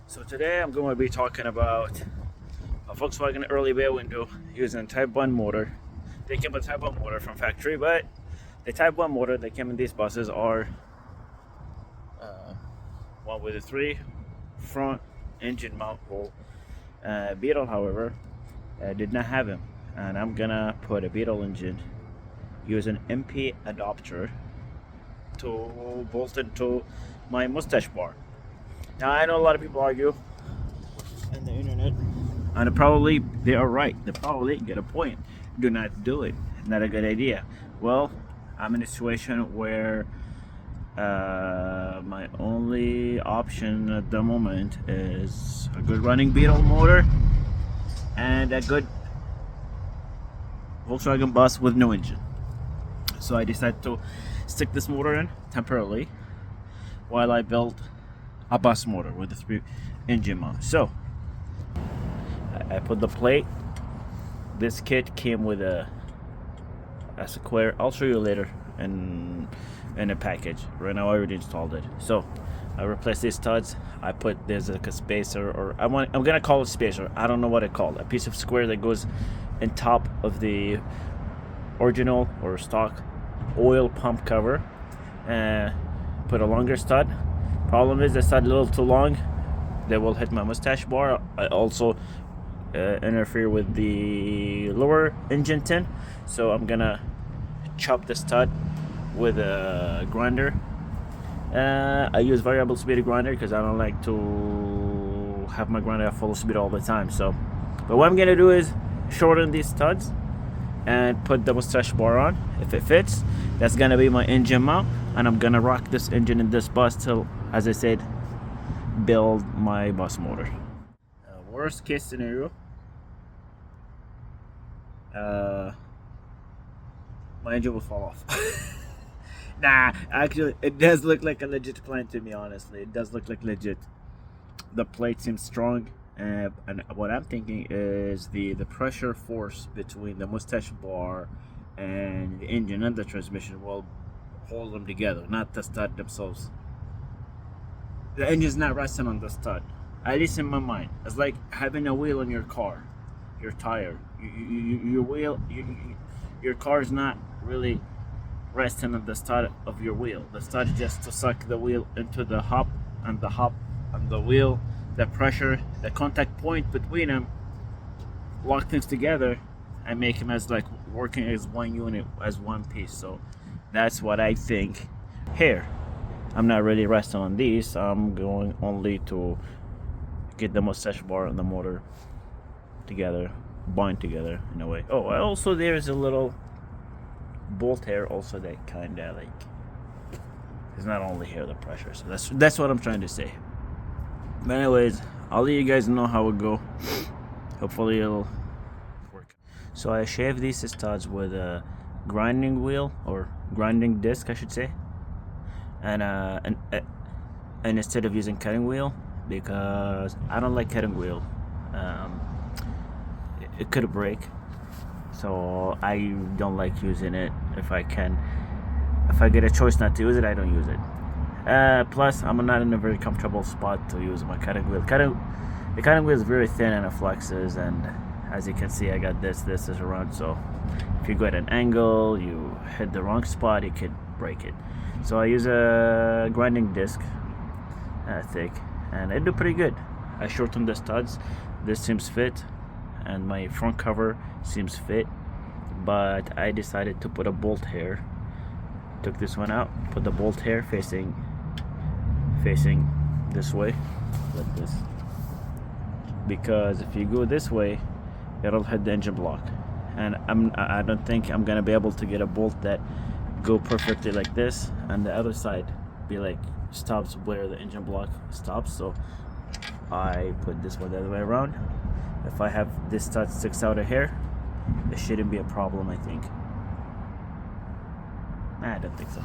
So today I'm going to be talking about a Volkswagen early bay window using Type 1 motor. They came with Type 1 motor from factory, but the Type 1 motor that came in these buses are uh, one with a 3 front engine mount roll. Beetle, however, did not have him, and I'm gonna put a Beetle engine using MP adapter to bolt into my mustache bar. Now I know a lot of people argue in the internet, and probably they are right. They probably get a point. Do not do it. Not a good idea. Well, I'm in a situation where my only option at the moment is a good running Beetle motor and a good Volkswagen bus with no engine. So I decided to stick this motor in temporarily while I build a bus motor with a 3 engine mount. So I put the plate. This kit came with a square. I'll show you later in a package. Right now I already installed it. So I replaced these studs. I put there's like a spacer, or I'm gonna call it spacer. I don't know what it called. A piece of square that goes in top of the original or stock oil pump cover. Put a longer stud. Problem is the stud a little too long. They will hit my mustache bar. I also interfere with the lower engine tin, so I'm gonna chop the stud with a grinder. I use variable speed grinder because I don't like to have my grinder at full speed all the time. So, but what I'm gonna do is shorten these studs and put the mustache bar on. If it fits, that's gonna be my engine mount, and I'm gonna rock this engine in this bus till, as I said, build my bus motor. Worst case scenario, my engine will fall off. Nah, actually, it does look like a legit plane to me, honestly. It does look like legit. The plate seems strong, and what I'm thinking is the pressure force between the mustache bar and the engine and the transmission will hold them together, not the stud themselves. The engine's not resting on the stud, at least in my mind. It's like having a wheel on your car, your tire. Your wheel, your car is not really resting on the stud of your wheel. The stud is just to suck the wheel into the hub, and the wheel, the pressure, the contact point between them, lock things together and make them as like working as one unit, as one piece. So that's what I think. Here, I'm not really resting on these. I'm going only to get the mustache bar and the motor together, bind together in a way. Oh, also there's a little bolt here also that kind of like, it's not only here the pressure. So that's what I'm trying to say. But anyways, I'll let you guys know how it go. Hopefully it'll work. So I shaved these studs with a grinding wheel, or grinding disc I should say, and instead of using cutting wheel, because I don't like cutting wheel. It could break, so I don't like using it. If I get a choice not to use it, I don't use it. Plus, I'm not in a very comfortable spot to use my cutting wheel. The cutting wheel is very thin and it flexes, and as you can see, I got this is around. So if you go at an angle, you hit the wrong spot, you could break it. So I use a grinding disc, thick, and it do pretty good. I shortened the studs. This seems fit, and my front cover seems fit, but I decided to put a bolt here. Took this one out, put the bolt here facing this way, like this, because if you go this way, it'll hit the engine block, and I don't think I'm gonna be able to get a bolt that go perfectly like this, and the other side be like stops where the engine block stops. So I put this one the other way around. If I have this stud sticks out of here, it shouldn't be a problem, I think. I don't think so.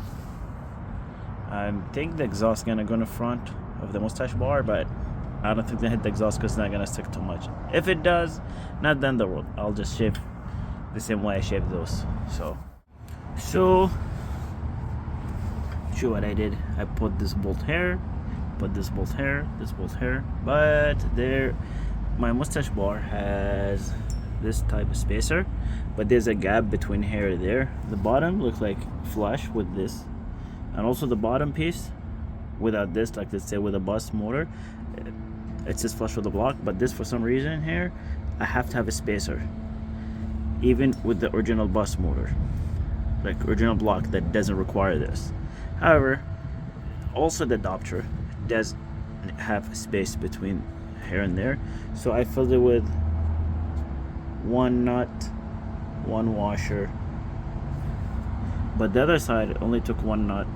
I think the exhaust gonna go in the front of the mustache bar, but I don't think they hit the exhaust because it's not gonna stick too much. If it does, not then the road. I'll just shave the same way I shaved those. So show what I did. I put this bolt here, put this bolt here, but there, my mustache bar has this type of spacer, but there's a gap between here and there. The bottom looks like flush with this, and also the bottom piece without this, like let's say with a bus motor, it's just flush with the block. But this, for some reason here, I have to have a spacer, even with the original bus motor, like original block that doesn't require this. However, also the adapter does have space between here and there, so I filled it with one nut, one washer, but the other side only took one nut.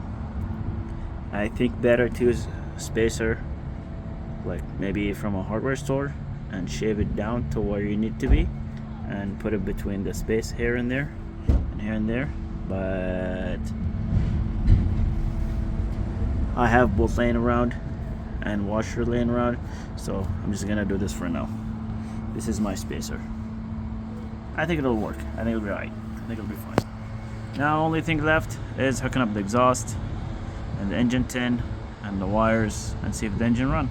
I think better to use spacer, like maybe from a hardware store, and shave it down to where you need to be and put it between the space here and there and here and there. But I have both laying around and washer laying around, so I'm just gonna do this for now. This is my spacer. I think it'll work. I think it'll be alright. I think it'll be fine. Now only thing left is hooking up the exhaust and the engine tin and the wires and see if the engine run.